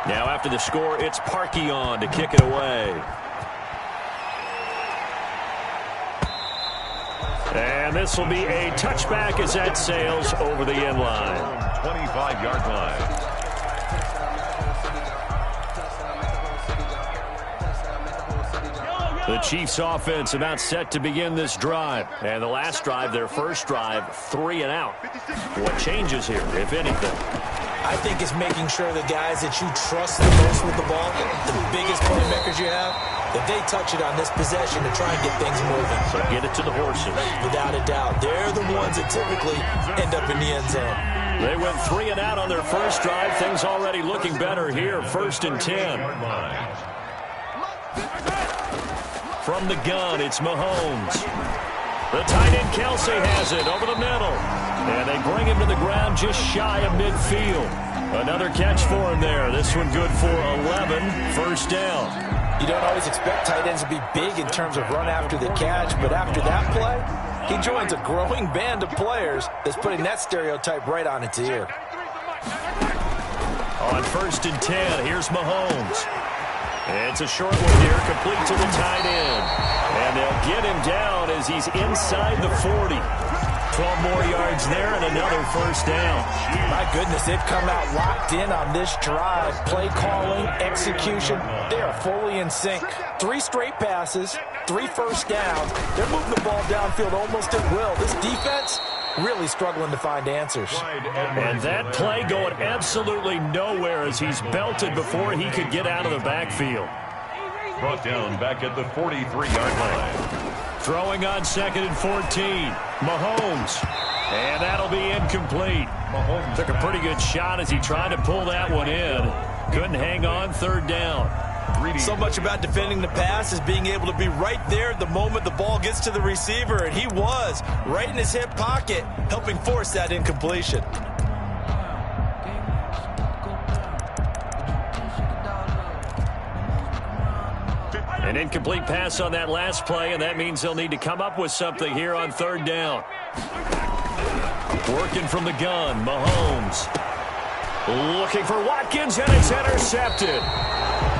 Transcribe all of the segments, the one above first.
Now after the score, it's Parkey on to kick it away. And this will be a touchback as that sails over the end line. 25-yard line. The Chiefs offense about set to begin this drive. And the last drive, their first drive, 3 and out. What changes here, if anything? I think it's making sure the guys that you trust the most with the ball, the biggest playmakers you have, that they touch it on this possession to try and get things moving. So get it to the horses. Without a doubt. They're the ones that typically end up in the end zone. They went 3 and out on their first drive. Things already looking better here. 1st and 10. From the gun, it's Mahomes. The tight end Kelsey has it over the middle. And they bring him to the ground just shy of midfield. Another catch for him there. This one good for 11. 1st down. You don't always expect tight ends to be big in terms of run after the catch, but after that play, he joins a growing band of players that's putting that stereotype right on its ear. On 1st and 10, here's Mahomes. It's a short one here, complete to the tight end. And they'll get him down as he's inside the 40. 12 more yards there and another 1st down. My goodness, they've come out locked in on this drive. Play calling, execution, they are fully in sync. 3 straight passes, 3 first downs. They're moving the ball downfield almost at will. This defense really struggling to find answers. And that play going absolutely nowhere as he's belted before he could get out of the backfield. Brought down back at the 43-yard line. Throwing on 2nd and 14. Mahomes. And that'll be incomplete. Mahomes took a pretty good shot as he tried to pull that one in. Couldn't hang on. 3rd down. So much about defending the pass is being able to be right there at the moment the ball gets to the receiver, and he was right in his hip pocket, helping force that incompletion. An incomplete pass on that last play, and that means they'll need to come up with something here on 3rd down. Working from the gun, Mahomes. Looking for Watkins, and it's intercepted.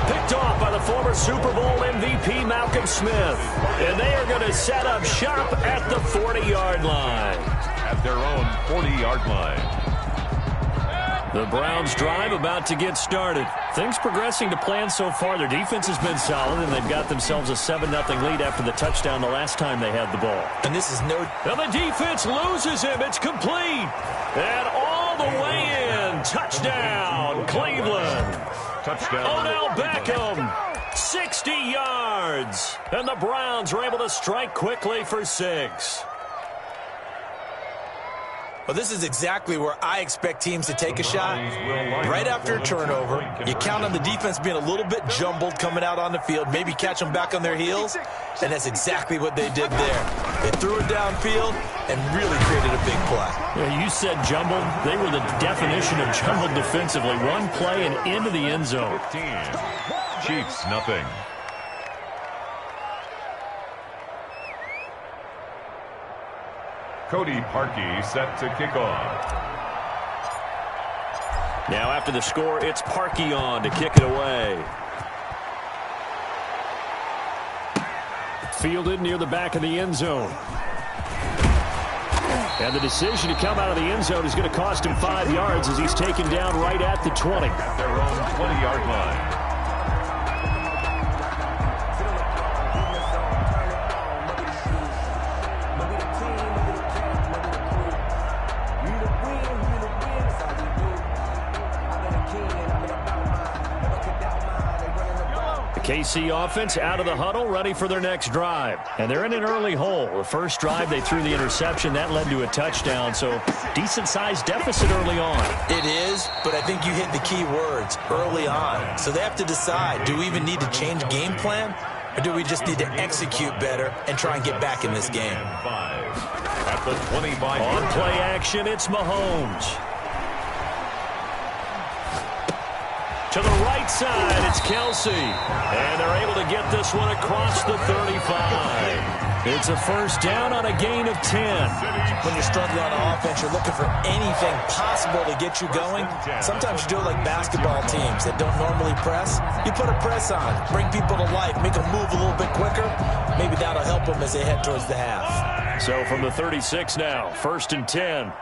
Picked off by the former Super Bowl MVP Malcolm Smith. And they are going to set up shop at the 40-yard line. At their own 40-yard line. The Browns drive about to get started. Things progressing to plan so far. Their defense has been solid, and they've got themselves a 7-0 lead after the touchdown the last time they had the ball. And this is no... And the defense loses him. It's complete. And all the way in. Touchdown, Cleveland. Touchdown. Odell Beckham, 60 yards. And the Browns are able to strike quickly for 6. Well, this is exactly where I expect teams to take a shot. Right after a turnover, you count on the defense being a little bit jumbled coming out on the field, maybe catch them back on their heels, and that's exactly what they did there. They threw it downfield and really created a big play. Yeah, you said jumbled. They were the definition of jumbled defensively. One play and into the end zone. 15. Chiefs, nothing. Cody Parkey set to kick off. Now after the score, it's Parkey on to kick it away. Fielded near the back of the end zone. And the decision to come out of the end zone is going to cost him 5 yards as he's taken down right at the 20. At their own 20-yard line. KC offense out of the huddle, ready for their next drive. And they're in an early hole. The first drive, they threw the interception. That led to a touchdown, so decent-sized deficit early on. It is, but I think you hit the key words, early on. So they have to decide, do we even need to change game plan, or do we just need to execute better and try and get back in this game? At the 25. On play action, it's Mahomes. To the right side, it's Kelsey. And they're able to get this one across the 35. It's a first down on a gain of 10. When you're struggling on offense, you're looking for anything possible to get you going. Sometimes you do it like basketball teams that don't normally press. You put a press on, bring people to life, make them move a little bit quicker. Maybe that'll help them as they head towards the half. So from the 36 now, first and 10.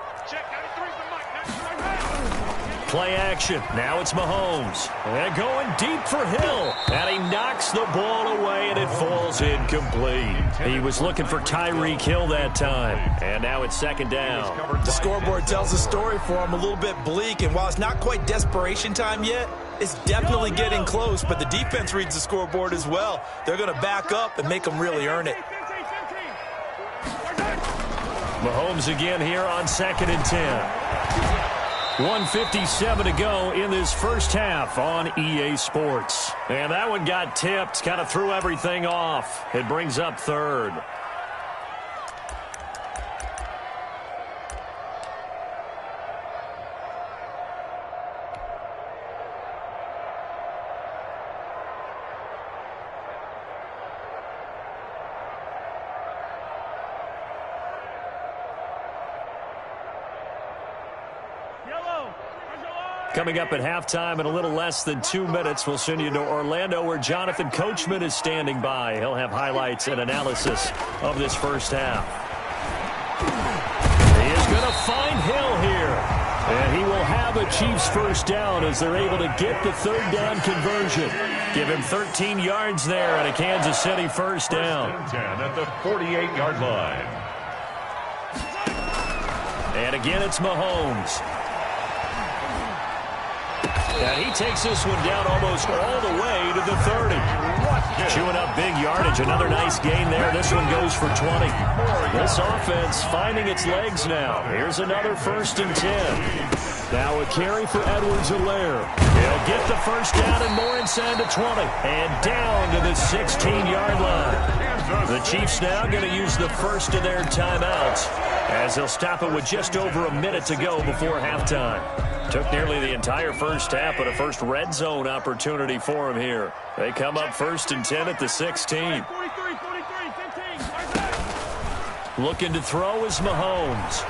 Play action. Now it's Mahomes. And going deep for Hill. And he knocks the ball away, and it falls incomplete. He was looking for Tyreek Hill that time. And now it's second down. The scoreboard tells the story for him, a little bit bleak. And while it's not quite desperation time yet, it's definitely getting close. But the defense reads the scoreboard as well. They're going to back up and make them really earn it. Mahomes again here on second and 10. 1:57 to go in this first half on EA Sports. And that one got tipped, kind of threw everything off. It brings up third. Coming up at halftime in a little less than 2 minutes, we'll send you to Orlando where Jonathan Coachman is standing by. He'll have highlights and analysis of this first half. He is going to find Hill here. And he will have a Chiefs first down as they're able to get the third down conversion. Give him 13 yards there and a Kansas City first down. First and 10 at the 48-yard line. And again, it's Mahomes. And he takes this one down almost all the way to the 30. Chewing up big yardage. Another nice gain there. This one goes for 20. This offense finding its legs now. Here's another first and 10. Now a carry for Edwards-Helaire. He'll get the first down and more inside the 20. And down to the 16-yard line. The Chiefs now going to use the first of their timeouts as they'll stop it with just over a minute to go before halftime. Took nearly the entire first half, but a first red zone opportunity for him here. They come up first and 10 at the 16. Looking to throw is Mahomes.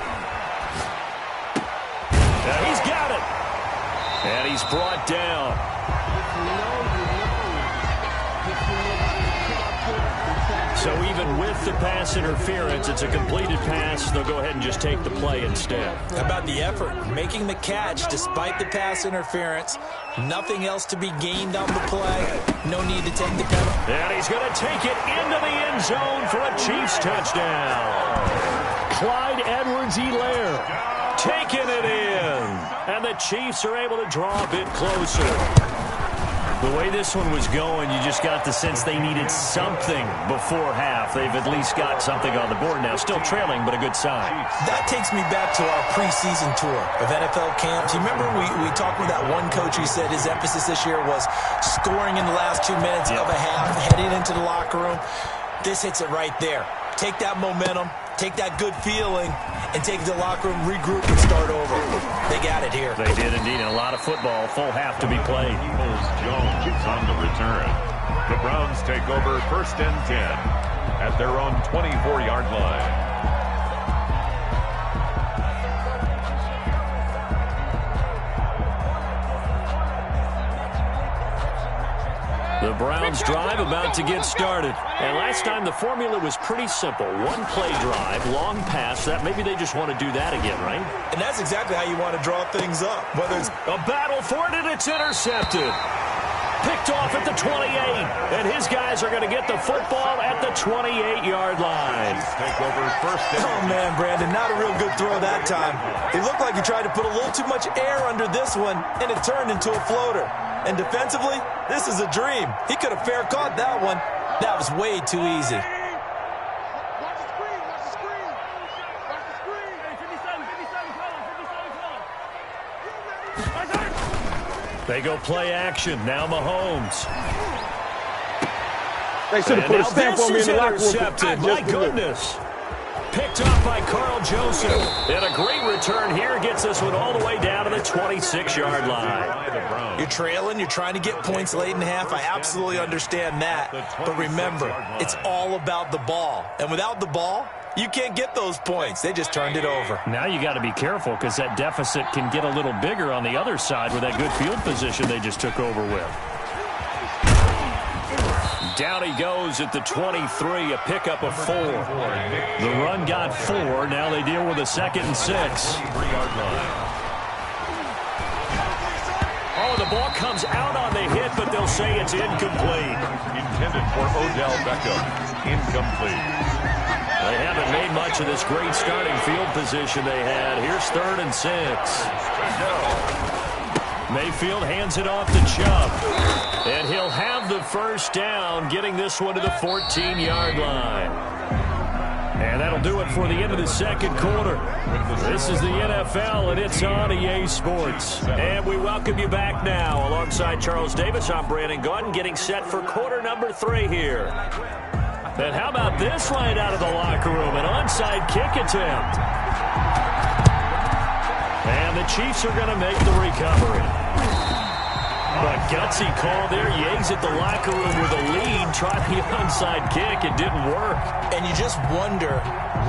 Now he's got it. And he's brought down. So even with the pass interference, it's a completed pass. They'll go ahead and just take the play instead. How about the effort? Making the catch despite the pass interference. Nothing else to be gained on the play. No need to take the penalty. And he's going to take it into the end zone for a Chiefs touchdown. Clyde Edwards-Helaire taking it in. And the Chiefs are able to draw a bit closer. The way this one was going, you just got the sense they needed something before half. They've at least got something on the board now. Still trailing, but a good sign. That takes me back to our preseason tour of NFL camps. You remember we talked with that one coach who said his emphasis this year was scoring in the last 2 minutes of a half, heading into the locker room. This hits it right there. Take that momentum, take that good feeling, and take the locker room, regroup, and start over. They got it here. They did indeed, and a lot of football, full half to be played. Jones on the return. The Browns take over first and 10 at their own 24-yard line. The Browns drive about to get started. And last time the formula was pretty simple. One play drive, long pass. That maybe they just want to do that again, right? And that's exactly how you want to draw things up. Whether it's a battle for it, and it's intercepted. Picked off at the 28. And his guys are going to get the football at the 28-yard line. Take over first down. Oh, man, Brandon, not a real good throw that time. It looked like he tried to put a little too much air under this one, and it turned into a floater. And defensively, this is a dream. He could have fair caught that one. That was way too easy. Watch the screen. Watch the screen. Watch the screen. Hey, 57, They go play action. Now Mahomes. They should have put a stamp on me in the locker room. Intercepted. My goodness. Picked up by Carl Joseph. And a great return here gets this one all the way down to the 26-yard line. You're trailing. You're trying to get points late in half. I absolutely understand that. But remember, it's all about the ball. And without the ball, you can't get those points. They just turned it over. Now you got to be careful because that deficit can get a little bigger on the other side with that good field position they just took over with. Down he goes at the 23, a pickup of 4. The run got 4. Now they deal with a 2nd and 6. Oh, the ball comes out on the hit, but they'll say it's incomplete. Intended for Odell Beckham. Incomplete. They haven't made much of this great starting field position they had. Here's 3rd and 6. Mayfield hands it off to Chubb. And he'll have the first down, getting this one to the 14-yard line. And that'll do it for the end of the second quarter. This is the NFL, and it's on EA Sports. And we welcome you back now. Alongside Charles Davis, I'm Brandon Gaudin, getting set for quarter number 3 here. And how about this right out of the locker room? An onside kick attempt. And the Chiefs are going to make the recovery. But gutsy call there. Yates at the locker room with a lead. Tried the onside kick. It didn't work. And you just wonder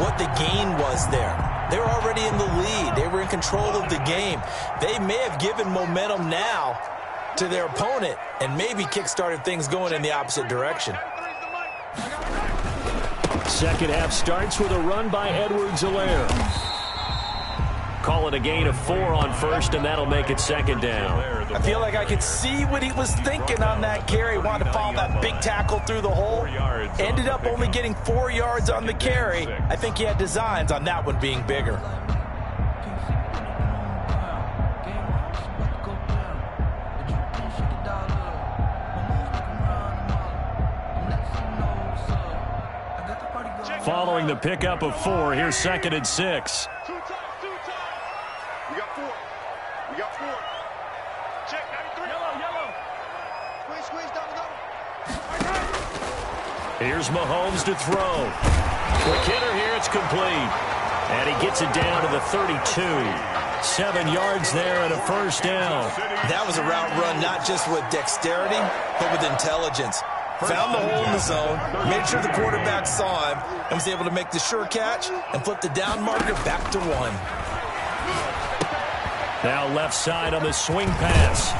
what the gain was there. They were already in the lead. They were in control of the game. They may have given momentum now to their opponent and maybe kick-started things going in the opposite direction. Second half starts with a run by Edwards-Helaire. Call it a gain of 4 on first, and that'll make it 2nd down. I feel like I could see what he was thinking on that carry. Wanted to follow that big tackle through the hole. Ended up only getting 4 yards on the carry. I think he had designs on that one being bigger. Following the pickup of 4, here's 2nd and 6. We got 4. We got 4. Check, 93. Yellow. Squeeze, down the middle. Here's Mahomes to throw. Quick hitter here, it's complete. And he gets it down to the 32. 7 yards there and a first down. That was a route run not just with dexterity, but with intelligence. Found the hole in the zone, made sure the quarterback saw him, and was able to make the sure catch and flip the down marker back to 1. Now left side on the swing pass.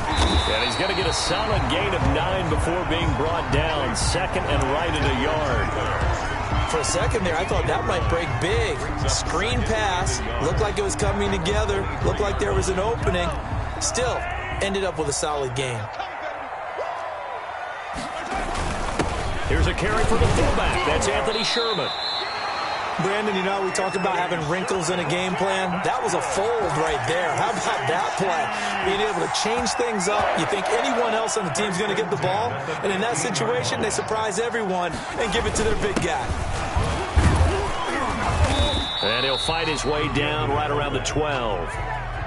And he's going to get a solid gain of 9 before being brought down. 2nd and right at a yard. For a second there, I thought that might break big. Screen pass. Looked like it was coming together. Looked like there was an opening. Still, ended up with a solid gain. Here's a carry for the fullback. That's Anthony Sherman. Brandon, you know, we talk about having wrinkles in a game plan. That was a fold right there. How about that play? Being able to change things up. You think anyone else on the team's going to get the ball, and in that situation, they surprise everyone and give it to their big guy. And he'll fight his way down right around the 12.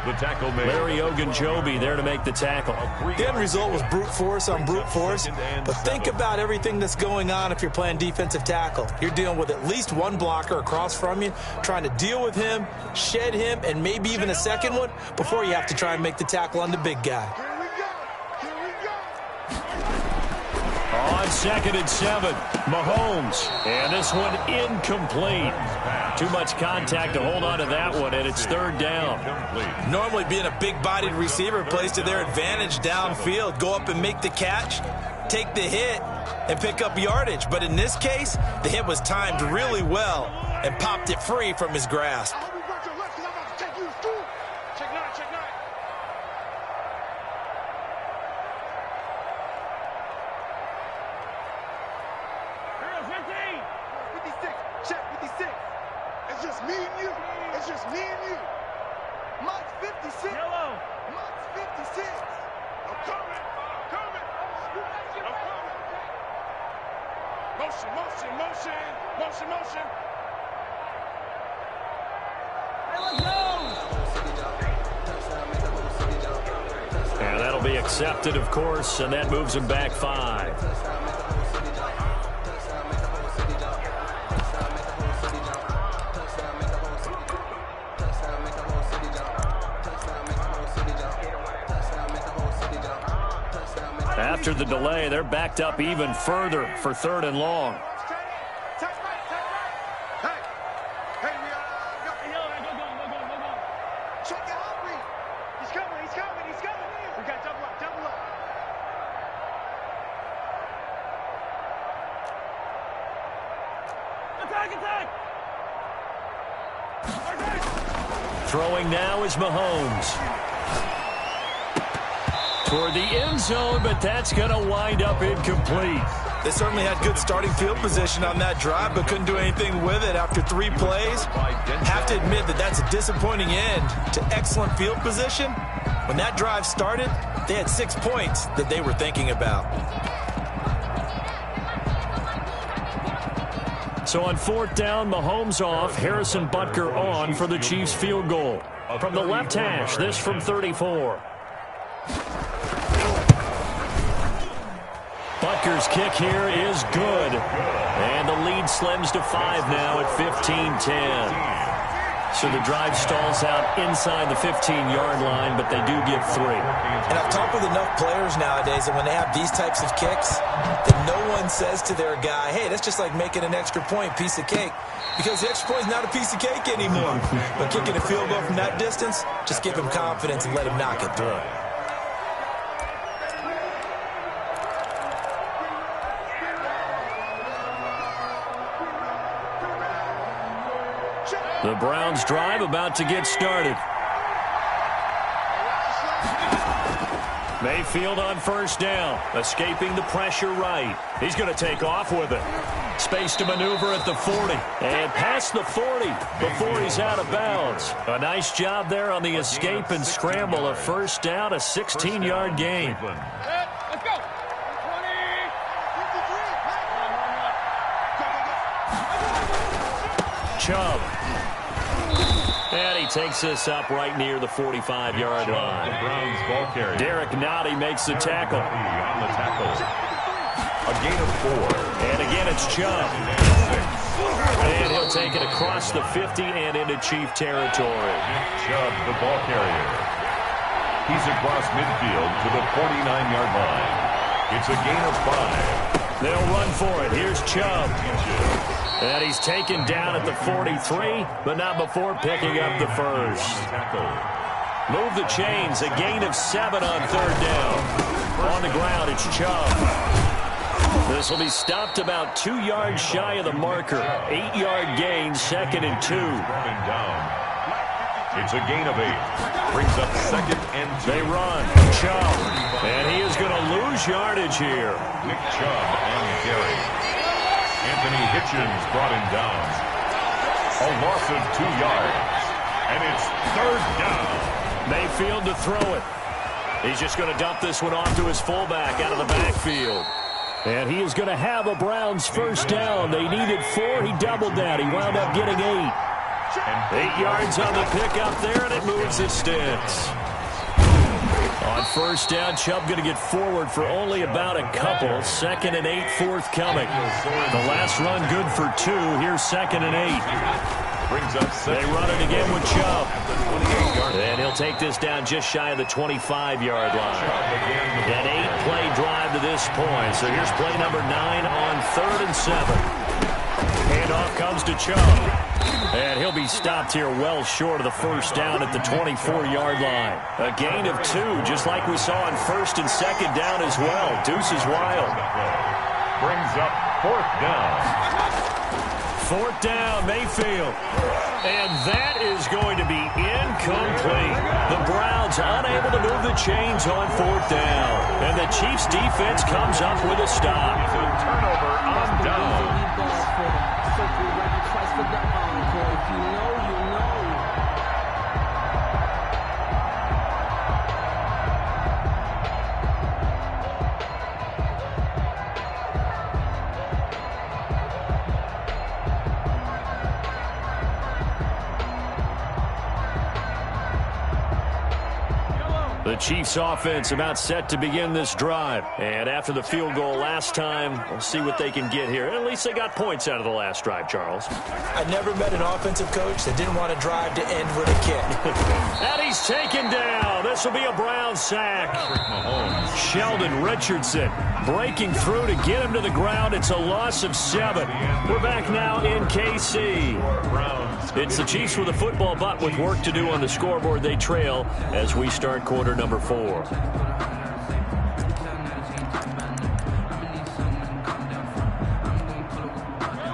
The tackle made. Larry Ogunjobi there to make the tackle. The end result was brute force on brute force. But think about everything that's going on if you're playing defensive tackle. You're dealing with at least one blocker across from you, trying to deal with him, shed him, and maybe even a second one before you have to try and make the tackle on the big guy. On 2nd and 7, Mahomes. And this one incomplete. Too much contact to hold on to that one, and it's 3rd down. Normally being a big-bodied receiver plays to their advantage downfield. Go up and make the catch, take the hit, and pick up yardage. But in this case, the hit was timed really well and popped it free from his grasp. It's just me and you. It's just me and you. Mike's 56. Yellow. Mike's 56. I'm coming. Motion. And that'll be accepted, of course, and that moves him back 5. After the delay, they're backed up even further for 3rd and long. Throwing now is Mahomes. Toward the end zone, but that's going to wind up incomplete. They certainly had good starting field position on that drive, but couldn't do anything with it after 3 plays. Have to admit that that's a disappointing end to excellent field position. When that drive started, they had 6 points that they were thinking about. So on 4th down, Mahomes off, Harrison Butker on for the Chiefs field goal. From the left hash, this from 34. Butker's kick here is good. And the lead slims to 5 now at 15-10. So the drive stalls out inside the 15-yard line, but they do get 3. And I've talked with enough players nowadays that when they have these types of kicks, that no one says to their guy, hey, that's just like making an extra point, piece of cake. Because the extra point is not a piece of cake anymore. But kicking a field goal from that distance, just give him confidence and let him knock it through. The Browns drive about to get started. Mayfield on 1st down, escaping the pressure right. He's going to take off with it. Space to maneuver at the 40. And past the 40 before he's out of bounds. A nice job there on the escape and scramble. A 1st down, a 16-yard gain. Let's go. 20. Chubb. And he takes this up right near the 45-yard line. The Browns ball carrier. Derek Nottie makes the tackle. On the tackle. A gain of 4. And again, it's Chubb. And he'll take it across the 50 and into Chief territory. Chubb, the ball carrier. He's across midfield to the 49-yard line. It's a gain of 5. They'll run for it. Here's Chubb. And he's taken down at the 43, but not before picking up the first. Move the chains. A gain of 7 on 3rd down. On the ground, it's Chubb. This will be stopped about 2 yards shy of the marker. 8-yard gain, 2nd and 2. It's a gain of 8. Brings up 2nd and 2. They run. Chubb. And he is going to lose yardage here. Nick Chubb and Gary. Anthony Hitchens brought him down. A loss of 2 yards. And it's 3rd down. Mayfield to throw it. He's just going to dump this one off to his fullback out of the backfield. And he is going to have a Browns 1st down. They needed 4. He doubled that. He wound up getting 8. 8 yards on the pickup there, and it moves the sticks. On 1st down, Chubb going to get forward for only about a couple. 2nd and 8 forthcoming. The last run good for 2. Here's 2nd and 8. They run it again with Chubb. And he'll take this down just shy of the 25-yard line. An 8-play drive to this point. So here's play number 9 on 3rd and 7. Handoff comes to Chubb. And he'll be stopped here well short of the 1st down at the 24-yard line. A gain of 2, just like we saw on 1st and 2nd down as well. Deuce is wild. Brings up 4th down. 4th down, Mayfield. And that is going to be incomplete. The Browns unable to move the chains on 4th down. And the Chiefs defense comes up with a stop. Turnover on down. The Chiefs offense about set to begin this drive. And after the field goal last time, we'll see what they can get here. At least they got points out of the last drive, Charles. I never met an offensive coach that didn't want to drive to end with a kick. And he's taken down. Oh, this will be a Brown sack. Sheldon Richardson breaking through to get him to the ground. It's a loss of 7. We're back now in KC. It's the Chiefs with the football, but with work to do on the scoreboard, they trail as we start quarter number 4.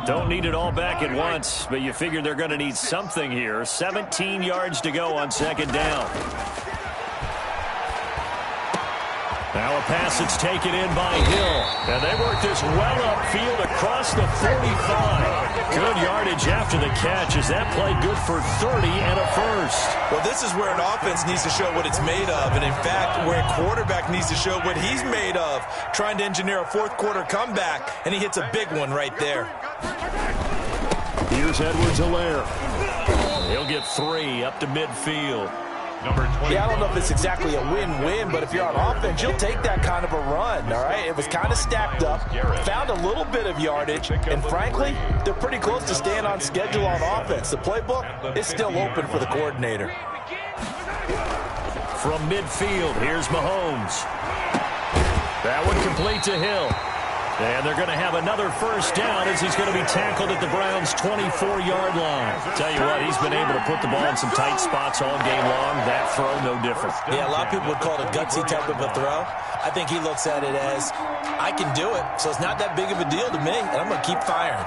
Don't need it all back at once, but you figure they're going to need something here. 17 yards to go on second down. Now a pass that's taken in by Hill. And they work this well upfield across the 45. Good yardage after the catch. Is that play good for 30 and a first? Well, this is where an offense needs to show what it's made of. And in fact, where a quarterback needs to show what he's made of. Trying to engineer a fourth quarter comeback. And he hits a big one right there. Here's Edwards-Helaire. He'll get 3 up to midfield. Yeah, I don't know if it's exactly a win-win, but if you're on offense, you'll take that kind of a run, all right? It was kind of stacked up, found a little bit of yardage, and frankly, they're pretty close to staying on schedule on offense. The playbook is still open for the coordinator. From midfield, here's Mahomes. That one complete to Hill. And they're going to have another first down as he's going to be tackled at the Browns' 24-yard line. Tell you what, he's been able to put the ball in some tight spots all game long. That throw, no different. Yeah, a lot of people would call it a gutsy type of a throw. I think he looks at it as, I can do it, so it's not that big of a deal to me, and I'm going to keep firing.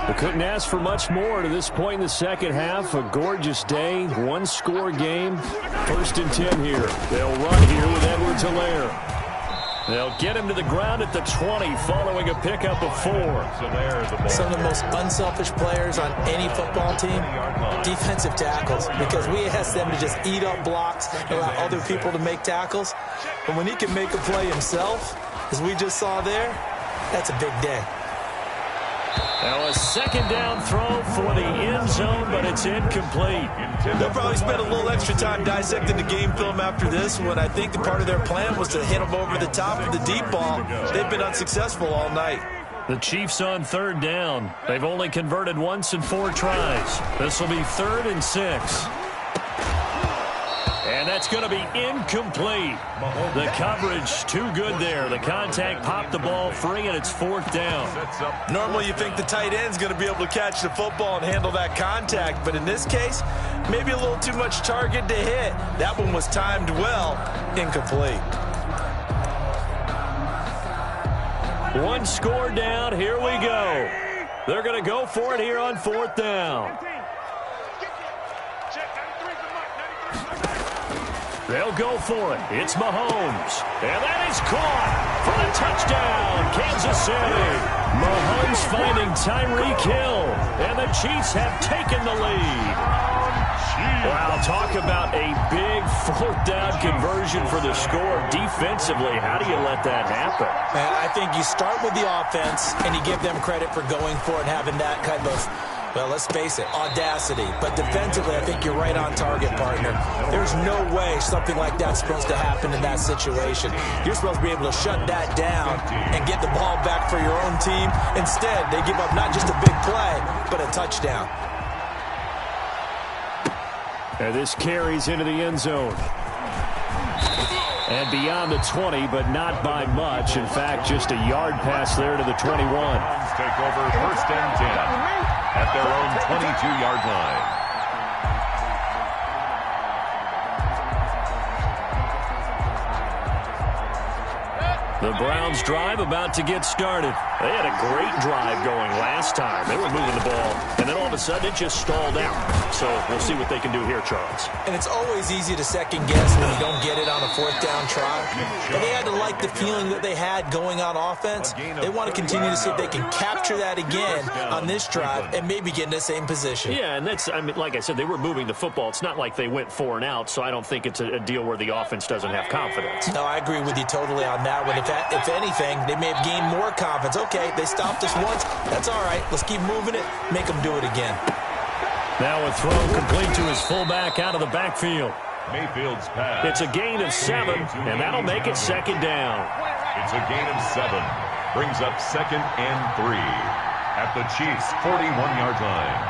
They couldn't ask for much more to this point in the second half. A gorgeous day, one-score game. 1st and 10 here. They'll run here with Edwards-Helaire. They'll get him to the ground at the 20 following a pickup of 4. Some of the most unselfish players on any football team, defensive tackles, because we ask them to just eat up blocks and allow other people to make tackles. But when he can make a play himself, as we just saw there, that's a big day. Now a second down throw for the end zone, but it's incomplete. They'll probably spend a little extra time dissecting the game film after this one. I think the part of their plan was to hit them over the top of the deep ball. They've been unsuccessful all night. The Chiefs on 3rd down. They've only converted once in 4 tries. This will be 3rd and 6. And that's going to be incomplete. The coverage too good there. The contact popped the ball free, and it's 4th down. Normally you think the tight end's going to be able to catch the football and handle that contact, but in this case, maybe a little too much target to hit. That one was timed well. Incomplete. 1 score down. Here we go. They're going to go for it here on 4th down. They'll go for it. It's Mahomes. And that is caught for a touchdown, Kansas City. Mahomes finding Tyreek Hill. And the Chiefs have taken the lead. Wow, talk about a big 4th down conversion for the score. Defensively, how do you let that happen? And I think you start with the offense, and you give them credit for going for it and having that kind of, well, let's face it, audacity. But defensively, I think you're right on target, partner. There's no way something like that's supposed to happen in that situation. You're supposed to be able to shut that down and get the ball back for your own team. Instead, they give up not just a big play, but a touchdown. And this carries into the end zone. And beyond the 20, but not by much. In fact, just a yard pass there to the 21. Take over 1st and 10 at their own 22-yard line. The Browns drive about to get started. They had a great drive going last time. They were moving the ball, and then all of a sudden it just stalled out. So we'll see what they can do here, Charles. And it's always easy to second guess when you don't get it on a 4th down try. But they had to like the feeling that they had going on offense. They want to continue to see if they can capture that again on this drive and maybe get in the same position. Yeah, and that's, I mean, like I said, they were moving the football. It's not like they went 4 and out, so I don't think it's a deal where the offense doesn't have confidence. No, I agree with you totally on that one. If anything, they may have gained more confidence. Okay, they stopped us once. That's all right. Let's keep moving it. Make them do it again. Now a throw complete to his fullback out of the backfield. Mayfield's pass. It's a gain of 7, and that'll make it 2nd down. It's a gain of 7. Brings up 2nd and 3 at the Chiefs' 41-yard line.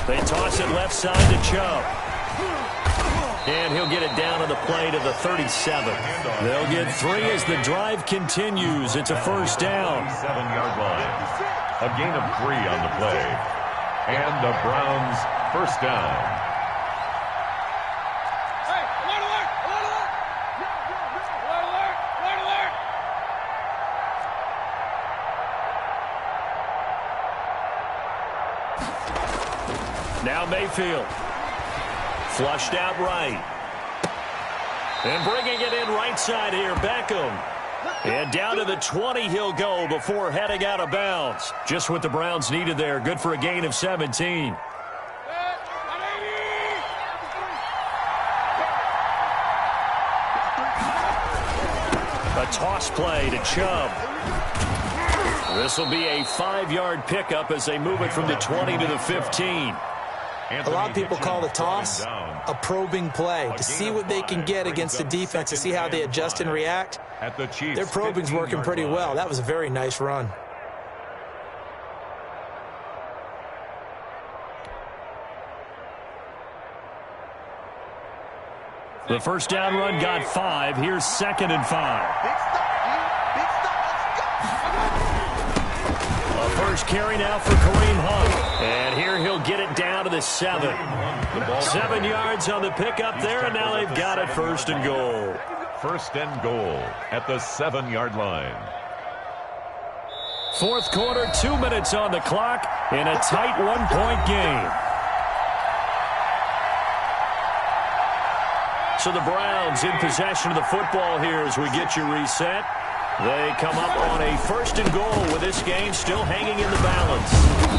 They toss it left side to Chubb. And he'll get it down on the play to the 37. They'll get 3 as the drive continues. It's a first down. 7-yard line. A gain of 3 on the play. And the Browns first down. Now Mayfield. Flushed out right. And bringing it in right side here, Beckham. And down to the 20 he'll go before heading out of bounds. Just what the Browns needed there. Good for a gain of 17. A toss play to Chubb. This will be a 5-yard pickup as they move it from the 20 to the 15. A lot of people call the toss a probing play to see what they can get against the defense, to see how they adjust and react. Their probing's working pretty well. That was a very nice run. The first down run got 5. Here's 2nd and 5. First carry now for Kareem Hunt. And here he'll get it down to the 7. 7 yards on the pickup there, and now they've got it 1st and goal. 1st and goal at the 7-yard line. 4th quarter, 2 minutes on the clock in a tight 1-point game. So the Browns in possession of the football here as we get you reset. They come up on a 1st and goal with this game still hanging in the balance.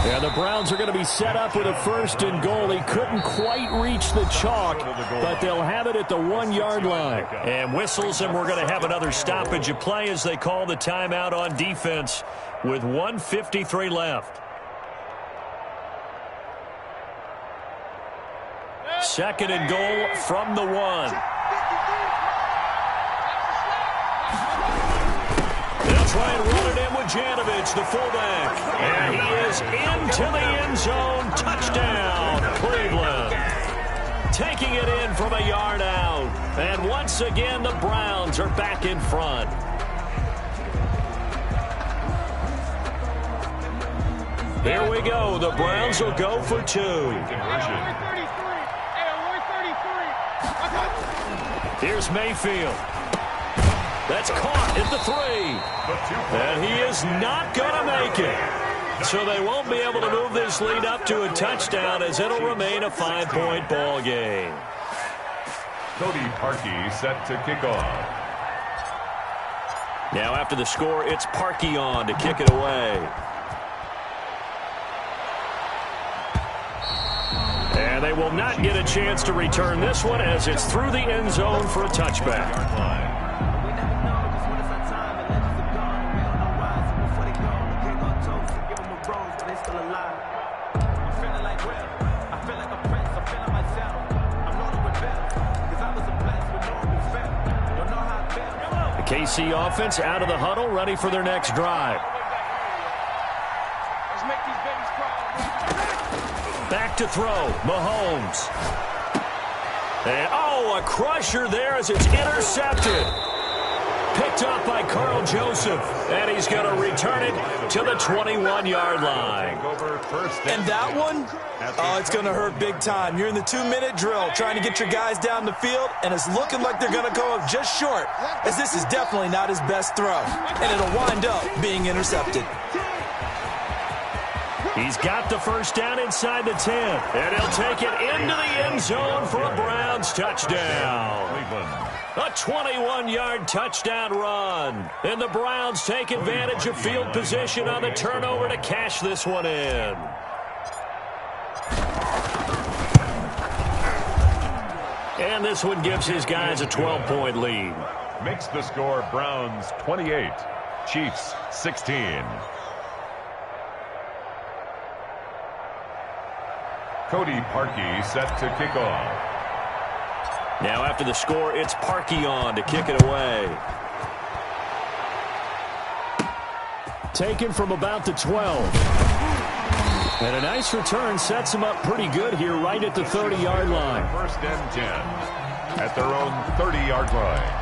And the Browns are going to be set up with a 1st and goal. He couldn't quite reach the chalk, but they'll have it at the 1-yard line. And whistles, and we're going to have another stoppage of play as they call the timeout on defense with 1:53 left. 2nd and goal from the 1. Try and run it in with Janovich, the fullback. And he is into the end zone. Touchdown, Cleveland. Taking it in from a yard out. And once again, the Browns are back in front. Here we go. The Browns will go for 2. Here's Mayfield. That's caught at the 3. And he is not going to make it. So they won't be able to move this lead up to a touchdown as it'll remain a 5-point ball game. Cody Parkey set to kick off. Now after the score, it's Parkey on to kick it away. And they will not get a chance to return this one as it's through the end zone for a touchback. KC offense out of the huddle, ready for their next drive. Back to throw, Mahomes. And, a crusher there as it's intercepted. Picked up by Carl Joseph, and he's going to return it to the 21-yard line. And that one, it's going to hurt big time. You're in the 2-minute drill trying to get your guys down the field, and it's looking like they're going to go up just short, as this is definitely not his best throw, and it'll wind up being intercepted. He's got the first down inside the 10, and he'll take it into the end zone for a Browns touchdown. A 21-yard touchdown run. And the Browns take advantage of field position on the turnover to cash this one in. And this one gives his guys a 12-point lead. Makes the score Browns 28, Chiefs 16. Cody Parkey set to kick off. Now after the score, it's Parkey on to kick it away. Taken from about the 12. And a nice return sets them up pretty good here right at the 30-yard line. First and 10 at their own 30-yard line.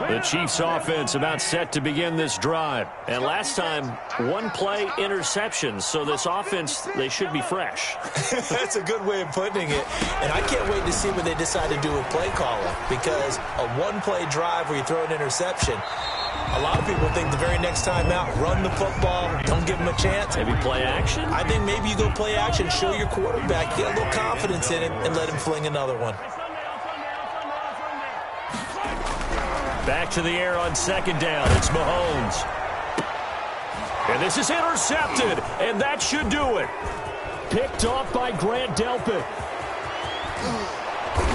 The Chiefs offense about set to begin this drive. And last time, one-play interceptions. So this offense, they should be fresh. That's a good way of putting it. And I can't wait to see what they decide to do with play calling. Because a one-play drive where you throw an interception, a lot of people think the very next time out, run the football, don't give them a chance. Maybe play action? I think maybe you go play action, show your quarterback, get a little confidence in him, and let him fling another one. Back to the air on second down. It's Mahomes. And this is intercepted, and that should do it. Picked off by Grant Delpit.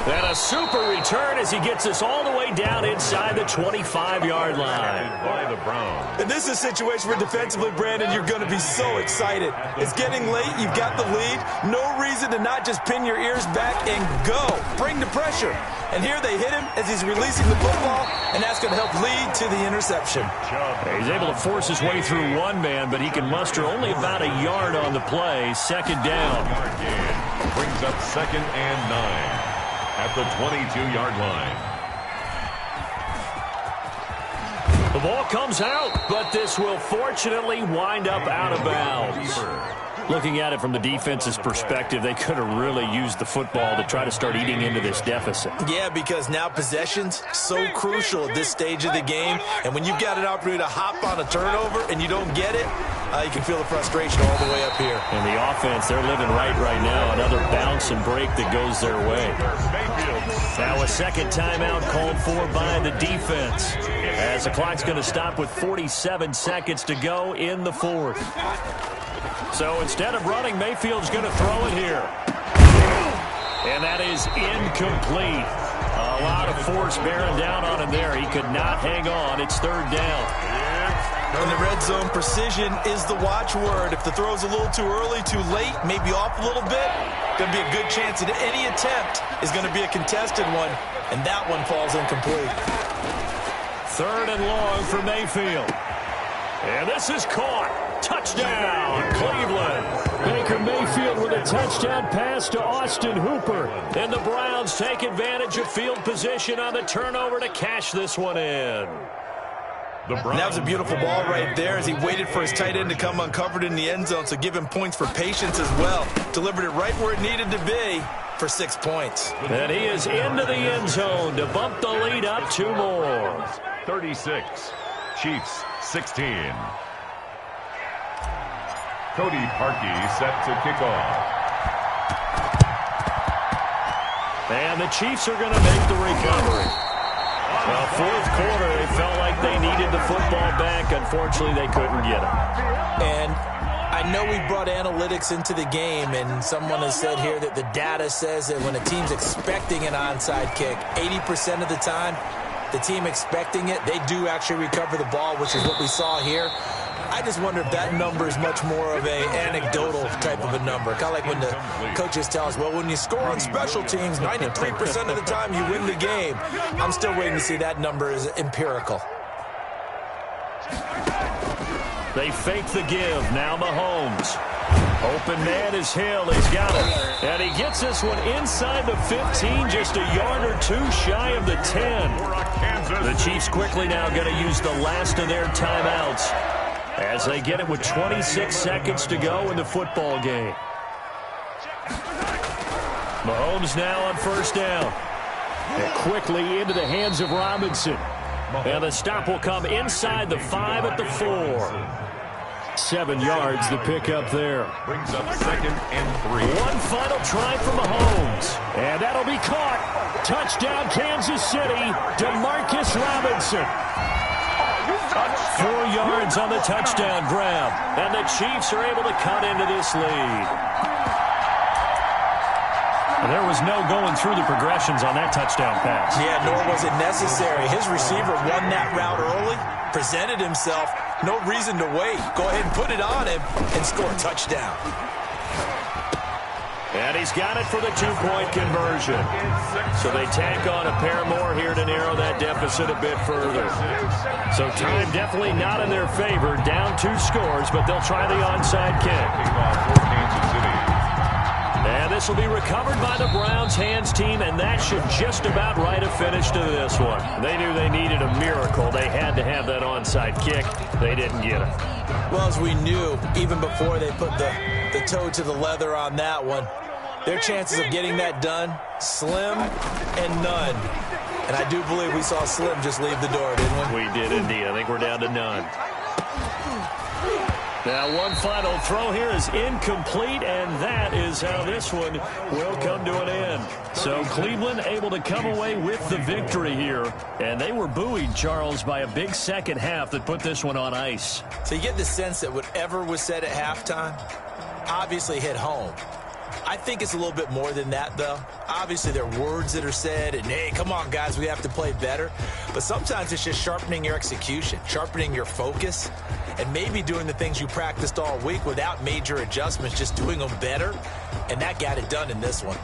And a super return as he gets us all the way down inside the 25-yard line. By the Browns. And this is a situation where defensively, Brandon, you're going to be so excited. It's getting late. You've got the lead. No reason to not just pin your ears back and go. Bring the pressure. And here they hit him as he's releasing the football, and that's going to help lead to the interception. He's able to force his way through one man, but he can muster only about a yard on the play. Second down. Brings up second and 9 at the 22-yard line. The ball comes out, but this will fortunately wind up out of bounds. Looking at it from the defense's perspective, they could have really used the football to try to start eating into this deficit. Yeah, because now possession's so crucial at this stage of the game. And when you've got an opportunity to hop on a turnover and you don't get it, you can feel the frustration all the way up here. And the offense, they're living right now. Another bounce and break that goes their way. Now a second timeout called for by the defense, as the clock's going to stop with 47 seconds to go in the fourth. So instead of running, Mayfield's going to throw it here. And that is incomplete. A lot of force bearing down on him there. He could not hang on. It's third down. In the red zone, precision is the watchword. If the throw's a little too early, too late, maybe off a little bit, going to be a good chance that any attempt is going to be a contested one, and that one falls incomplete. Third and long for Mayfield. And this is caught. Touchdown, Cleveland. Baker Mayfield with a touchdown pass to Austin Hooper. And the Browns take advantage of field position on the turnover to cash this one in. That was a beautiful ball right there as he waited for his tight end to come uncovered in the end zone, so give him points for patience as well. Delivered it right where it needed to be for 6 points. And he is into the end zone to bump the lead up 2 more. 36, Chiefs 16. Cody Parkey set to kick off. And the Chiefs are going to make the recovery. Well, fourth quarter, they felt like they needed the football back. Unfortunately, they couldn't get it. And I know we brought analytics into the game, and someone has said here that the data says that when a team's expecting an onside kick, 80% of the time, the team expecting it, they do actually recover the ball, which is what we saw here. I just wonder if that number is much more of an anecdotal type of a number. Kind of like when the coaches tell us, well, when you score on special teams, 93% of the time you win the game. I'm still waiting to see that number is empirical. They fake the give. Now Mahomes. Open man is Hill. He's got it. And he gets this one inside the 15, just a yard or two shy of the 10. The Chiefs quickly now going to use the last of their timeouts as they get it with 26 seconds to go in the football game. Mahomes now on first down. And quickly into the hands of Robinson. And the stop will come inside the 5 at the 4. 7 yards the pickup there. Brings up second and 3. One final try for Mahomes. And that'll be caught. Touchdown Kansas City. DeMarcus Robinson. 4 yards on the touchdown grab. And the Chiefs are able to cut into this lead. And there was no going through the progressions on that touchdown pass. Yeah, nor was it necessary. His receiver won that route early, presented himself. No reason to wait. Go ahead and put it on him and score a touchdown. And he's got it for the two-point conversion. So they tack on a pair more here to narrow that deficit a bit further. So time definitely not in their favor. Down 2 scores, but they'll try the onside kick. And this will be recovered by the Browns hands team, and that should just about write a finish to this one. They knew they needed a miracle. They had to have that onside kick. They didn't get it. Well, as we knew, even before they put the toe to the leather on that one, their chances of getting that done, slim and none. And I do believe we saw Slim just leave the door, didn't we? We did indeed. I think we're down to none. Now, one final throw here is incomplete, and that is how this one will come to an end. So Cleveland able to come away with the victory here, and they were buoyed, Charles, by a big second half that put this one on ice. So you get the sense that whatever was said at halftime obviously hit home. I think it's a little bit more than that, though. Obviously, there are words that are said, and, hey, come on, guys, we have to play better. But sometimes it's just sharpening your execution, sharpening your focus, and maybe doing the things you practiced all week without major adjustments, just doing them better. And that got it done in this one.